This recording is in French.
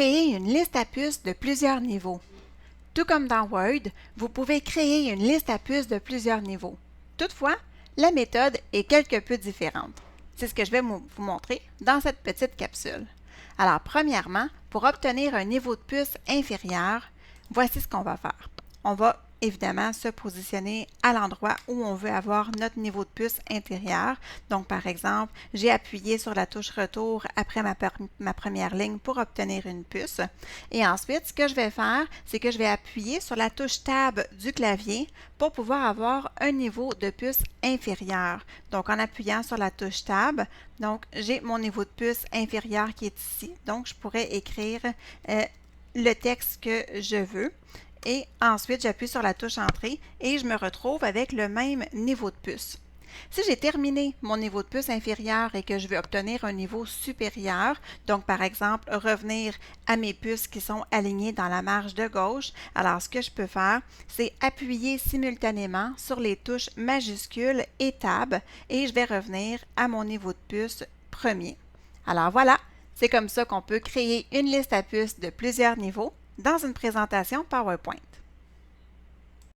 créer une liste à puces de plusieurs niveaux. Tout comme dans Word, vous pouvez créer une liste à puces de plusieurs niveaux. Toutefois, la méthode est quelque peu différente. C'est ce que je vais vous montrer dans cette petite capsule. Alors, premièrement, pour obtenir un niveau de puce inférieur, voici ce qu'on va faire. On va évidemment se positionner à l'endroit où on veut avoir notre niveau de puce intérieur. Donc, par exemple, j'ai appuyé sur la touche retour après ma première ligne pour obtenir une puce. Et ensuite, ce que je vais faire, c'est que je vais appuyer sur la touche Tab du clavier pour pouvoir avoir un niveau de puce inférieur. Donc, en appuyant sur la touche Tab, donc j'ai mon niveau de puce inférieur qui est ici. Donc, je pourrais écrire le texte que je veux. Et ensuite, j'appuie sur la touche Entrée et je me retrouve avec le même niveau de puce. Si j'ai terminé mon niveau de puce inférieur et que je veux obtenir un niveau supérieur, donc par exemple revenir à mes puces qui sont alignées dans la marge de gauche, alors ce que je peux faire, c'est appuyer simultanément sur les touches majuscules et Tab et je vais revenir à mon niveau de puce premier. Alors voilà, c'est comme ça qu'on peut créer une liste à puces de plusieurs niveaux dans une présentation PowerPoint.